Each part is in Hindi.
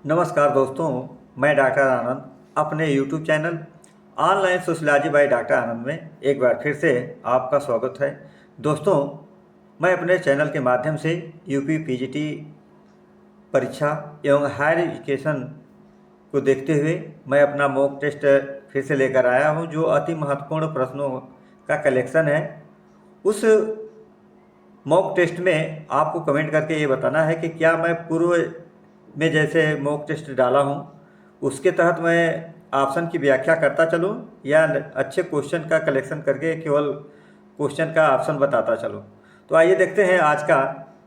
नमस्कार दोस्तों, मैं डॉक्टर आनंद अपने YouTube channel online sociology by doctor Anand में एक बार फिर से आपका स्वागत है। दोस्तों, मैं अपने चैनल के माध्यम से यूपी पीजीटी परीक्षा एवं हायर एजुकेशन को देखते हुए मैं अपना मॉक टेस्ट फिर से लेकर आया हूं, जो अति महत्वपूर्ण प्रश्नों का कलेक्शन है। उस मॉक टेस्ट में आपको कमेंट करके ये बताना है कि क्या मैं पूर्व में जैसे मॉक टेस्ट डाला हूँ उसके तहत मैं ऑप्शन की व्याख्या करता चलूँ या अच्छे क्वेश्चन का कलेक्शन करके केवल क्वेश्चन का ऑप्शन बताता चलूँ। तो आइए देखते हैं आज का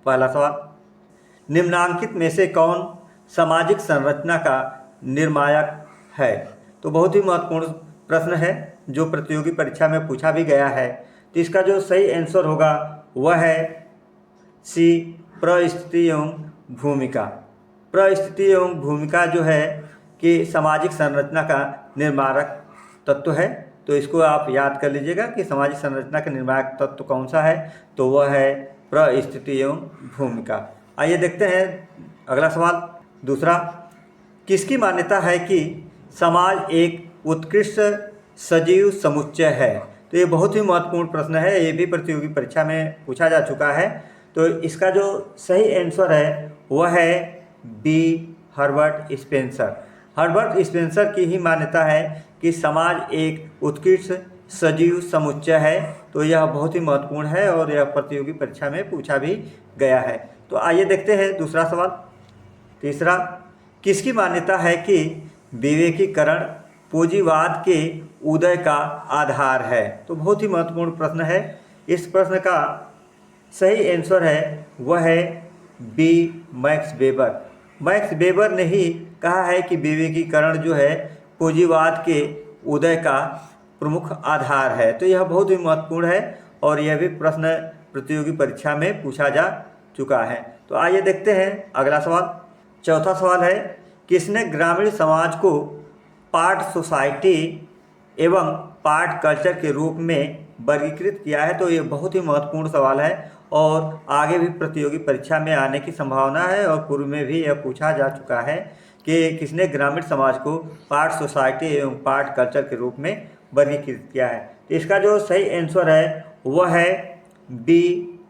पहला सवाल। निम्नांकित में से कौन सामाजिक संरचना का निर्मायक है? तो बहुत ही महत्वपूर्ण प्रश्न है जो प्रतियोगी परीक्षा में पूछा भी गया है। तो इसका जो सही आंसर होगा वह है सी, परिस्थिति एवं भूमिका। परिस्थिति एवं भूमिका जो है कि सामाजिक संरचना का निर्माणक तत्व है। तो इसको आप याद कर लीजिएगा कि सामाजिक संरचना का निर्माणक तत्व कौन सा है, तो वह है परिस्थिति एवं भूमिका। आइए देखते हैं अगला सवाल। दूसरा, किसकी मान्यता है कि समाज एक उत्कृष्ट सजीव समुच्चय है? तो ये बहुत ही महत्वपूर्ण प्रश्न है, ये भी प्रतियोगी परीक्षा में पूछा जा चुका है। तो इसका जो सही आंसर है वह है B, Herbert Spencer. Herbert Spencer की ही मान्यता है कि समाज एक उत्कृष्ट सजीव समुच्चय है। तो यह बहुत ही महत्वपूर्ण है और यह प्रतियोगी परीक्षा में पूछा भी गया है। तो आइए देखते हैं दूसरा सवाल। तीसरा, किसकी मान्यता है कि विवेकीकरण पूंजीवाद के उदय का आधार है? तो बहुत ही महत्वपूर्ण प्रश्न है। इस प्रश्न का सही आंसर है वह है B, Max Weber. Max Weber ने ही कहा है कि विवेकीकरण जो है पूंजीवाद के उदय का प्रमुख आधार है। तो यह बहुत ही महत्वपूर्ण है और यह भी प्रश्न प्रतियोगी परीक्षा में पूछा जा चुका है। तो आइए देखते हैं अगला सवाल। चौथा सवाल है, किसने ग्रामीण समाज को पार्ट सोसाइटी एवं पार्ट कल्चर के रूप में वर्गीकृत किया है? तो ये बहुत ही महत्वपूर्ण सवाल है और आगे भी प्रतियोगी परीक्षा में आने की संभावना है और पूर्व में भी यह पूछा जा चुका है कि किसने ग्रामीण समाज को पार्ट सोसाइटी एवं पार्ट कल्चर के रूप में वर्गीकृत किया है। तो इसका जो सही आंसर है वह है B,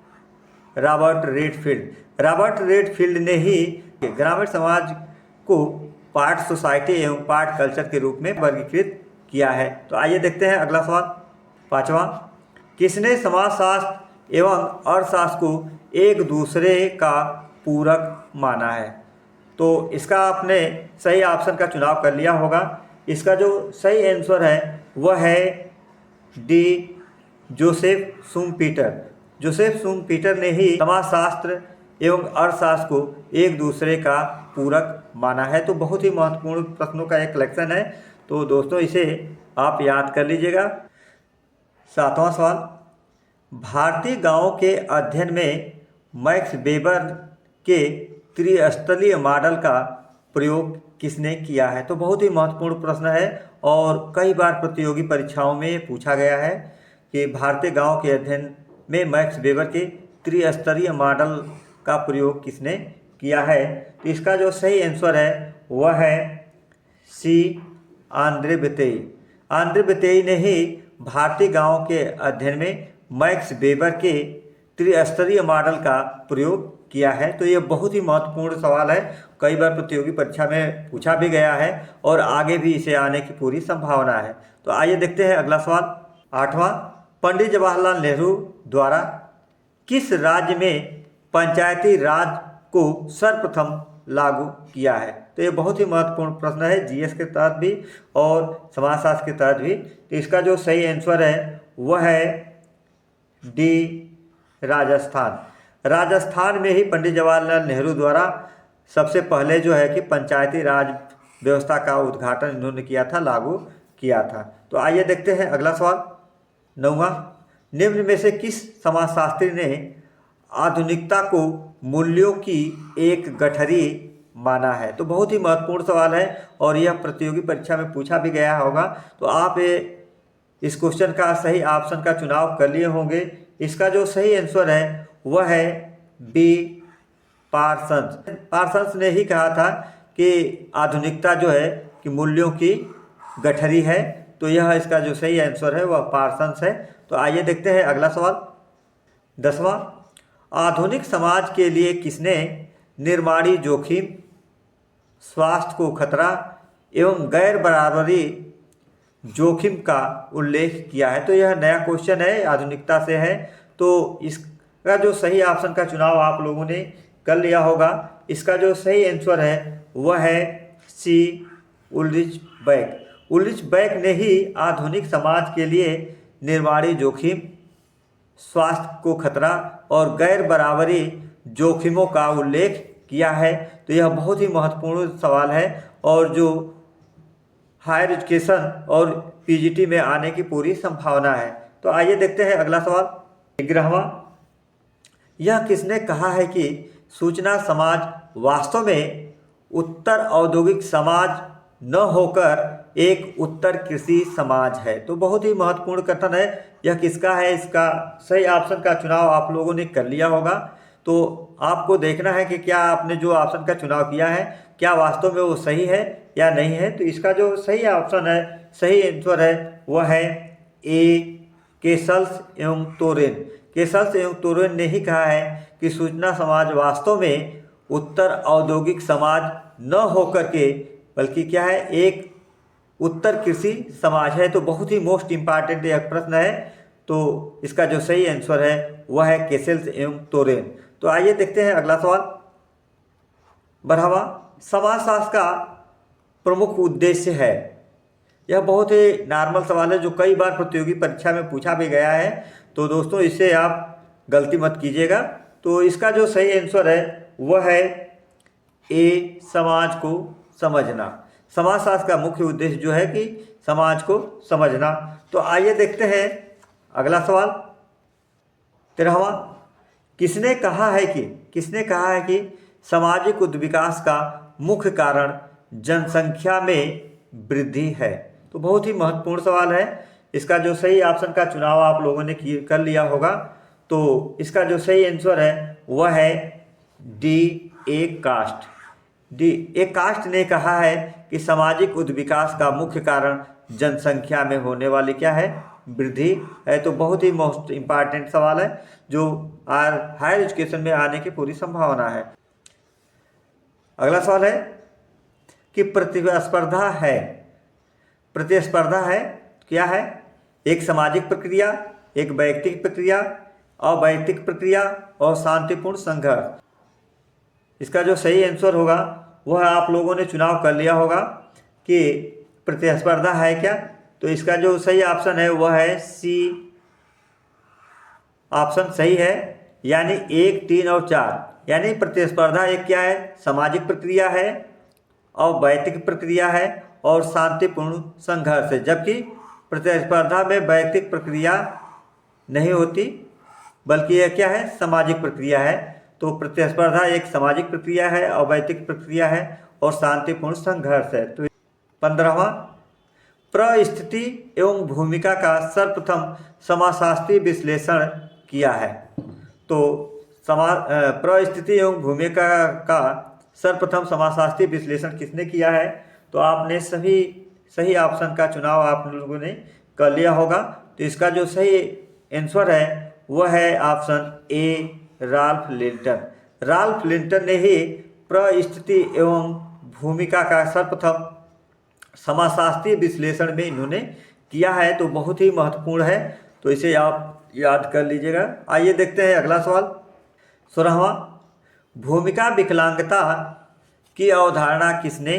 Robert Redfield. Robert Redfield ने ही ग्रामीण समाज को पार्ट सोसाइटी एवं पार्ट कल्चर के रूप में वर्गीकृत किया है। तो आइए देखते हैं अगला सवाल। पांचवा, किसने समाजशास्त्र एवं अर्थशास्त्र को एक दूसरे का पूरक माना है? तो इसका आपने सही ऑप्शन का चुनाव कर लिया होगा। इसका जो सही आंसर है वह है D, Joseph Schumpeter. Joseph Schumpeter ने ही समाजशास्त्र एवं अर्थशास्त्र को एक दूसरे का पूरक माना है। तो बहुत ही महत्वपूर्ण प्रश्नों का एक कलेक्शन है। तो दोस्तों, इसे आप याद कर लीजिएगा। सातवां सवाल, भारतीय गांवों के अध्ययन में मैक्स वेबर के त्रिस्तरीय मॉडल का प्रयोग किसने किया है? तो बहुत ही महत्वपूर्ण प्रश्न है और कई बार प्रतियोगी परीक्षाओं में पूछा गया है कि भारतीय गांव के अध्ययन में मैक्स वेबर के त्रिस्तरीय मॉडल का प्रयोग किसने किया है? तो इसका जो सही आंसर है वह है सी, आंद्रे बेतेई। आंद्रे बेतेई ने ही भारतीय गांवों के अध्ययन में मैक्स वेबर के त्रिस्तरीय मॉडल का प्रयोग किया है। तो ये बहुत ही महत्वपूर्ण सवाल है, कई बार प्रतियोगी परीक्षा में पूछा भी गया है और आगे भी इसे आने की पूरी संभावना है। तो आइए देखते हैं अगला सवाल। आठवां, पंडित जवाहरलाल नेहरू द्वारा किस राज्य में पंचायती राज को सर्वप्रथम लागू किया है? तो ये बहुत ही महत्वपूर्ण प्रश्न है, जीएस के तहत भी और समाजशास्त्र के तहत भी। तो इसका जो सही आंसर है वह है डी, राजस्थान। राजस्थान में ही पंडित जवाहरलाल नेहरू द्वारा सबसे पहले जो है कि पंचायती राज व्यवस्था का उद्घाटन इन्होंने किया था, लागू किया था। तो आइए देखते हैं अगला सवाल। नौवां, निम्न में से किस समाजशास्त्री ने आधुनिकता को मूल्यों की एक गठरी माना है? तो बहुत ही महत्वपूर्ण सवाल है और यह प्रतियोगी परीक्षा में पूछा भी गया होगा। तो आप इस क्वेश्चन का सही ऑप्शन का चुनाव कर लिए होंगे। इसका जो सही आंसर है वह है बी, पार्सन्स। पार्सन्स ने ही कहा था कि आधुनिकता जो है कि मूल्यों की गठरी है। तो यह इसका जो सही आंसर है वह पार्सन्स है। तो आइए देखते हैं अगला सवाल। 10वां, आधुनिक समाज के लिए किसने निर्माणी जोखिम, स्वास्थ्य को खतरा एवं गैर बराबरी जोखिम का उल्लेख किया है? तो यह नया क्वेश्चन है, आधुनिकता से है। तो इसका जो सही ऑप्शन का चुनाव आप लोगों ने कर लिया होगा। इसका जो सही आंसर है वह है सी, उल्रिच बैक। उल्रिच बैक ने ही आधुनिक समाज के लिए निर्माणी जोखिम, स्वास्थ्य को खतरा और गैर बराबरी जोखिमों का उल्लेख किया है। तो यह बहुत ही महत्वपूर्ण सवाल है और जो हायर एजुकेशन और पीजीटी में आने की पूरी संभावना है। तो आइए देखते हैं अगला सवाल। 11वां, यह किसने कहा है कि सूचना समाज वास्तव में उत्तर औद्योगिक समाज न होकर एक उत्तर कृषि समाज है? तो बहुत ही महत्वपूर्ण कथन है। यह किसका है? इसका सही ऑप्शन का चुनाव आप लोगों ने कर लिया होगा। तो आपको देखना है कि क्या आपने जो ऑप्शन का चुनाव किया है क्या वास्तव में वो सही है या नहीं है। तो इसका जो सही ऑप्शन है, सही आंसर है वह है ए, केसल्स एवं तोरेन। केसल्स एवं तोरेन ने ही कहा है कि सूचना समाज वास्तव में उत्तर औद्योगिक समाज न होकर के बल्कि क्या है, एक उत्तर कृषि समाज है। तो बहुत ही मोस्ट इम्पॉर्टेंट यह प्रश्न है। तो इसका जो सही आंसर है वह है केसेल्स एवं तोरेन। तो आइए देखते हैं अगला सवाल। 12वां, समाजशास्त्र का प्रमुख उद्देश्य है? यह बहुत ही नॉर्मल सवाल है जो कई बार प्रतियोगी परीक्षा में पूछा भी गया है। तो दोस्तों इससे आप गलती मत कीजिएगा। तो इसका जो सही आंसर है वह है ए, समाज को समझना। समाजशास्त्र का मुख्य उद्देश्य जो है कि समाज को समझना। तो आइए देखते हैं अगला सवाल। 13वां, किसने कहा है कि सामाजिक उद्विकास का मुख्य कारण जनसंख्या में वृद्धि है? तो बहुत ही महत्वपूर्ण सवाल है। इसका जो सही ऑप्शन का चुनाव आप लोगों ने कर लिया होगा। तो इसका जो सही आंसर है वह है डी, ए कास्ट। डी, ए कास्ट ने कहा है कि सामाजिक उद्विकास का मुख्य कारण जनसंख्या में होने वाली क्या है, वृद्धि है। तो बहुत ही मोस्ट इम्पॉर्टेंट सवाल है जो हायर एजुकेशन में आने की पूरी संभावना है। अगला सवाल है कि प्रतिस्पर्धा है क्या है? एक सामाजिक प्रक्रिया, एक वैयक्तिक प्रक्रिया, अवैयक्तिक प्रक्रिया और शांतिपूर्ण संघर्ष। इसका जो सही आंसर होगा वह आप लोगों ने चुनाव कर लिया होगा कि प्रतिस्पर्धा है क्या। तो इसका जो सही ऑप्शन है वह है सी, ऑप्शन सही है, यानी 1, 3 और 4। यानी प्रतिस्पर्धा एक क्या है, सामाजिक प्रक्रिया है, अवैयक्तिक प्रक्रिया है और शांतिपूर्ण संघर्ष है। जबकि प्रतिस्पर्धा में वैयक्तिक प्रक्रिया नहीं होती बल्कि यह क्या है, सामाजिक प्रक्रिया है। तो प्रतिस्पर्धा एक सामाजिक प्रक्रिया है, अवैयक्तिक प्रक्रिया है और शांतिपूर्ण संघर्ष है। तो 15वां, परिस्थिति एवं भूमिका का सर्वप्रथम समाजशास्त्रीय विश्लेषण किया है। तो परिस्थिति एवं भूमिका का सर्वप्रथम समाजशास्त्रीय विश्लेषण किसने किया है? तो आपने सही ऑप्शन का चुनाव आप लोगों ने कर लिया होगा। तो इसका जो सही आंसर है वह है option A, Ralph Linton. Ralph Linton ने ही परिस्थिति एवं भूमिका का सर्वप्रथम समाजशास्त्रीय विश्लेषण में इन्होंने किया है। तो बहुत ही महत्वपूर्ण है। तो इसे आप याद कर लीजिएगा। आइए देखते हैं अगला सवाल। 16वां, भूमिका विकलांगता की अवधारणा किसने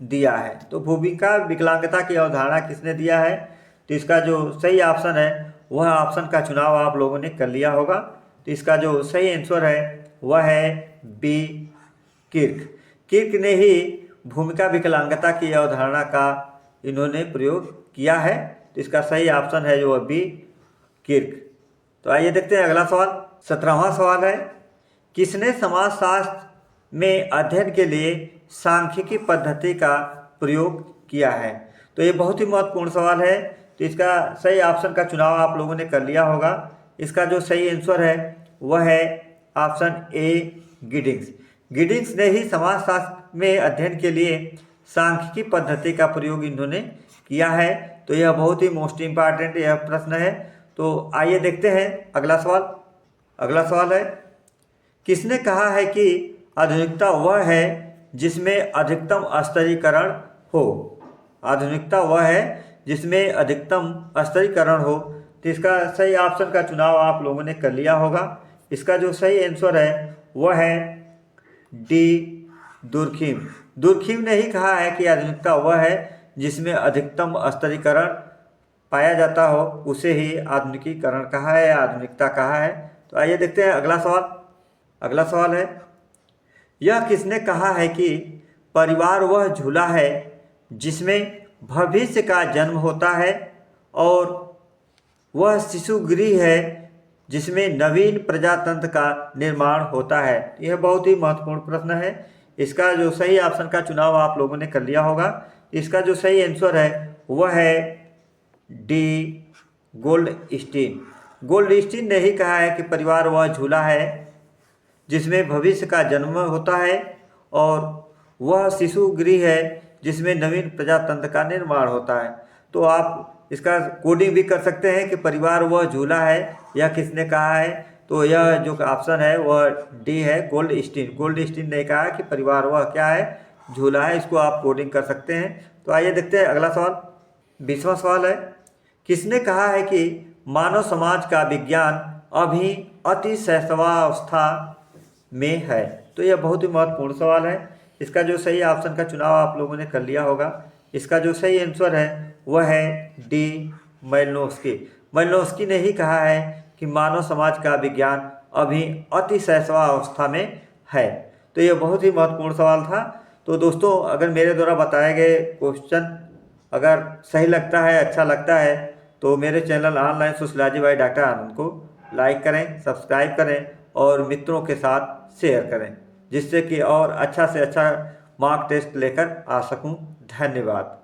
दिया है? तो भूमिका विकलांगता की अवधारणा किसने दिया है? तो इसका जो सही ऑप्शन है वह ऑप्शन का चुनाव आप लोगों ने कर लिया होगा। तो इसका जो सही आंसर है वह है बी, किर्क। किर्क ने ही भूमिका विकलांगता की अवधारणा का इन्होंने प्रयोग किया है। तो इसका सही ऑप्शन है जो बी, किर्क। तो आइए देखते हैं अगला सवाल। 17वां सवाल है, किसने समाजशास्त्र में अध्ययन के लिए सांख्यिकी पद्धति का प्रयोग किया है? तो ये बहुत ही महत्वपूर्ण सवाल है। तो इसका सही ऑप्शन का चुनाव आप लोगों ने कर लिया होगा। इसका जो सही आंसर है वह है ऑप्शन ए, गिडिंग्स। गिडिंग्स ने ही समाजशास्त्र में अध्ययन के लिए सांख्यिकी पद्धति का प्रयोग इन्होंने किया है। तो यह बहुत ही मोस्ट इम्पॉर्टेंट यह प्रश्न है। तो आइए देखते हैं अगला सवाल। अगला सवाल है, किसने कहा है कि आधुनिकता वह है जिसमें अधिकतम स्तरीकरण हो? आधुनिकता वह है जिसमें अधिकतम स्तरीकरण हो। तो इसका सही ऑप्शन का चुनाव आप लोगों ने कर लिया होगा। इसका जो सही आंसर है वह है डी, दुर्खिम। दुर्खिम ने ही कहा है कि आधुनिकता वह है जिसमें अधिकतम स्तरीकरण पाया जाता हो, उसे ही आधुनिकीकरण कहा है या आधुनिकता कहा है। तो आइए देखते हैं अगला सवाल। अगला सवाल है, यह किसने कहा है कि परिवार वह झूला है जिसमें भविष्य का जन्म होता है और वह शिशु गृह है जिसमें नवीन प्रजातंत्र का निर्माण होता है? यह बहुत ही महत्वपूर्ण प्रश्न है। इसका जो सही ऑप्शन का चुनाव आप लोगों ने कर लिया होगा। इसका जो सही आंसर है वह है डी, गोल्डस्टीन। गोल्डस्टीन ने ही कहा है कि परिवार वह झूला है जिसमें भविष्य का जन्म होता है और वह शिशु गृह है जिसमें नवीन प्रजातंत्र का निर्माण होता है। तो आप इसका कोडिंग भी कर सकते हैं कि परिवार वह झूला है, यह किसने कहा है? तो यह जो ऑप्शन है वह डी है, गोल्डस्टीन। गोल्डस्टीन ने कहा कि परिवार वह क्या है, झूला है। इसको आप कोडिंग कर सकते हैं। तो आइए देखते हैं अगला सवाल। 20वां सवाल है, किसने कहा है कि मानव समाज का विज्ञान अभी अति शैशवावस्था में है? तो यह बहुत ही महत्वपूर्ण सवाल है। इसका जो सही ऑप्शन का चुनाव आप लोगों ने कर लिया होगा। इसका जो सही आंसर है वह है डी, मालिनोव्स्की। मालिनोव्स्की ने ही कहा है कि मानव समाज का विज्ञान अभी अति शैशवावस्था में है। तो यह बहुत ही महत्वपूर्ण सवाल था। तो दोस्तों, अगर मेरे द्वारा बताए गए क्वेश्चन अगर सही लगता है, अच्छा लगता है, तो मेरे channel online sociology by doctor Anand को लाइक करें, सब्सक्राइब करें और मित्रों के साथ शेयर करें, जिससे कि और अच्छा से अच्छा मार्क टेस्ट लेकर आ सकूं। धन्यवाद।